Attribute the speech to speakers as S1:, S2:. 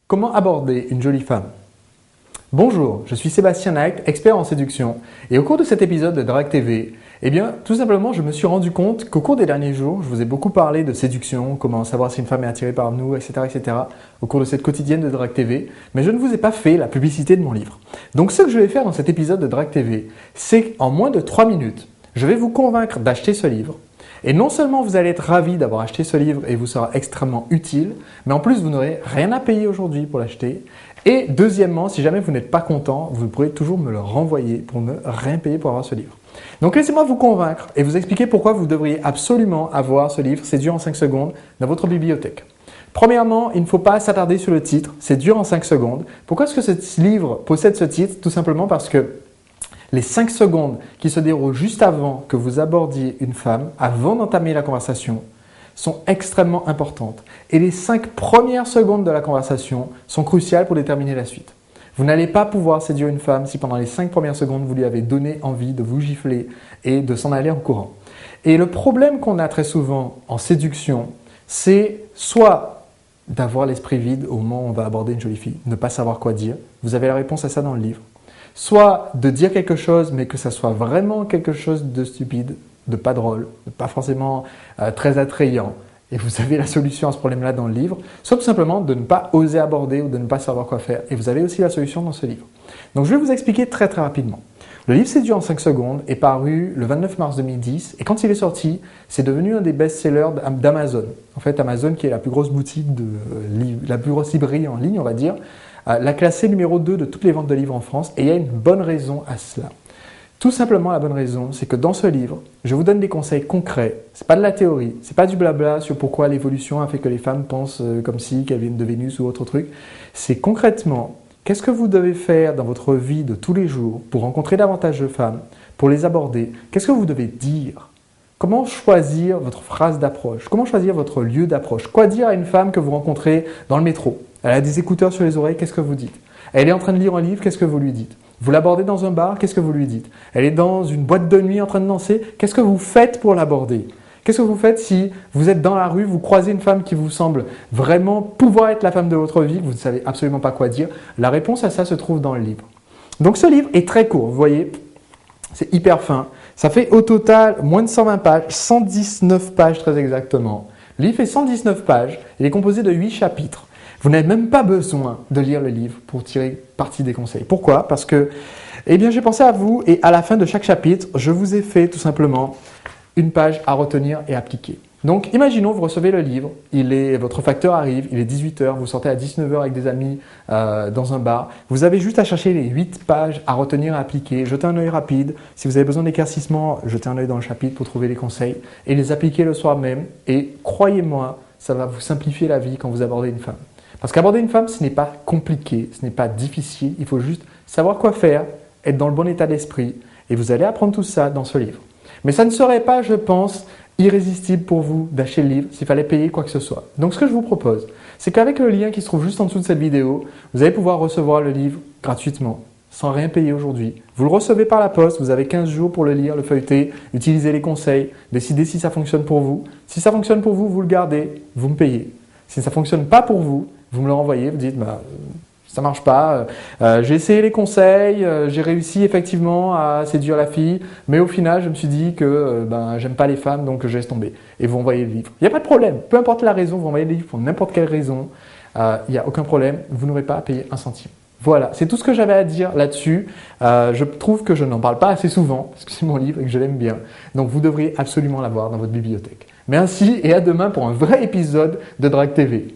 S1: Comment aborder une jolie femme? Bonjour, je suis Sébastien Nact, expert en séduction, et au cours de cet épisode de Drague TV, tout simplement, je me suis rendu compte qu'au cours des derniers jours, je vous ai beaucoup parlé de séduction, comment savoir si une femme est attirée par nous, etc., au cours de cette quotidienne de Drague TV, mais je ne vous ai pas fait la publicité de mon livre. Donc ce que je vais faire dans cet épisode de Drague TV, c'est qu'en moins de 3 minutes, je vais vous convaincre d'acheter ce livre. Et non seulement vous allez être ravi d'avoir acheté ce livre et vous sera extrêmement utile, mais en plus vous n'aurez rien à payer aujourd'hui pour l'acheter. Et deuxièmement, si jamais vous n'êtes pas content, vous pourrez toujours me le renvoyer pour ne rien payer pour avoir ce livre. Donc laissez-moi vous convaincre et vous expliquer pourquoi vous devriez absolument avoir ce livre, C'est dur en 5 secondes, dans votre bibliothèque. Premièrement, il ne faut pas s'attarder sur le titre, C'est dur en 5 secondes. Pourquoi est-ce que ce livre possède ce titre? Tout simplement parce que les 5 secondes qui se déroulent juste avant que vous abordiez une femme, avant d'entamer la conversation, sont extrêmement importantes. Et les 5 premières secondes de la conversation sont cruciales pour déterminer la suite. Vous n'allez pas pouvoir séduire une femme si pendant les 5 premières secondes, vous lui avez donné envie de vous gifler et de s'en aller en courant. Et le problème qu'on a très souvent en séduction, c'est soit d'avoir l'esprit vide au moment où on va aborder une jolie fille, ne pas savoir quoi dire. Vous avez la réponse à ça dans le livre. Soit de dire quelque chose, mais que ça soit vraiment quelque chose de stupide, de pas drôle, de pas forcément très attrayant. Et vous avez la solution à ce problème-là dans le livre. Soit tout simplement de ne pas oser aborder ou de ne pas savoir quoi faire. Et vous avez aussi la solution dans ce livre. Donc je vais vous expliquer très rapidement. Le livre C'est dur en 5 secondes est paru le 29 mars 2010. Et quand il est sorti, c'est devenu un des best-sellers d'Amazon. En fait, Amazon qui est la plus grosse boutique, la plus grosse librairie en ligne, on va dire, l'a classé numéro 2 de toutes les ventes de livres en France et il y a une bonne raison à cela. Tout simplement, la bonne raison, c'est que dans ce livre, je vous donne des conseils concrets. C'est pas de la théorie, c'est pas du blabla sur pourquoi l'évolution a fait que les femmes pensent comme si qu'elles viennent de Vénus ou autre truc. C'est concrètement, qu'est-ce que vous devez faire dans votre vie de tous les jours pour rencontrer davantage de femmes, pour les aborder? Qu'est-ce que vous devez dire? Comment choisir votre phrase d'approche? Comment choisir votre lieu d'approche? Quoi dire à une femme que vous rencontrez dans le métro? Elle a des écouteurs sur les oreilles, qu'est-ce que vous dites? Elle est en train de lire un livre, qu'est-ce que vous lui dites? Vous l'abordez dans un bar, qu'est-ce que vous lui dites? Elle est dans une boîte de nuit en train de danser, qu'est-ce que vous faites pour l'aborder? Qu'est-ce que vous faites si vous êtes dans la rue, vous croisez une femme qui vous semble vraiment pouvoir être la femme de votre vie, que vous ne savez absolument pas quoi dire? La réponse à ça se trouve dans le livre. Donc ce livre est très court, vous voyez, c'est hyper fin. Ça fait au total moins de 120 pages, 119 pages très exactement. Le livre fait 119 pages, il est composé de 8 chapitres. Vous n'avez même pas besoin de lire le livre pour tirer parti des conseils. Pourquoi? Parce que j'ai pensé à vous et à la fin de chaque chapitre, je vous ai fait tout simplement une page à retenir et appliquer. Donc, imaginons, vous recevez le livre, votre facteur arrive, il est 18h, vous sortez à 19h avec des amis dans un bar. Vous avez juste à chercher les 8 pages à retenir et à appliquer, jeter un œil rapide. Si vous avez besoin d'éclaircissement, jetez un œil dans le chapitre pour trouver les conseils et les appliquer le soir même. Et croyez-moi, ça va vous simplifier la vie quand vous abordez une femme. Parce qu'aborder une femme, ce n'est pas compliqué, ce n'est pas difficile. Il faut juste savoir quoi faire, être dans le bon état d'esprit. Et vous allez apprendre tout ça dans ce livre. Mais ça ne serait pas, je pense, irrésistible pour vous d'acheter le livre s'il fallait payer quoi que ce soit. Donc ce que je vous propose, c'est qu'avec le lien qui se trouve juste en dessous de cette vidéo, vous allez pouvoir recevoir le livre gratuitement, sans rien payer aujourd'hui. Vous le recevez par la poste, vous avez 15 jours pour le lire, le feuilleter, utiliser les conseils, décider si ça fonctionne pour vous. Si ça fonctionne pour vous, vous le gardez, vous me payez. Si ça ne fonctionne pas pour vous, vous me le renvoyez, vous dites ça marche pas, j'ai essayé les conseils, j'ai réussi effectivement à séduire la fille, mais au final je me suis dit que j'aime pas les femmes donc je laisse tomber. Et vous envoyez le livre. Il n'y a pas de problème, peu importe la raison, vous envoyez le livre pour n'importe quelle raison, il n'y a aucun problème, vous n'aurez pas à payer un centime. Voilà, c'est tout ce que j'avais à dire là-dessus. Je trouve que je n'en parle pas assez souvent, parce que c'est mon livre et que je l'aime bien. Donc vous devriez absolument l'avoir dans votre bibliothèque. Merci et à demain pour un vrai épisode de Drague TV.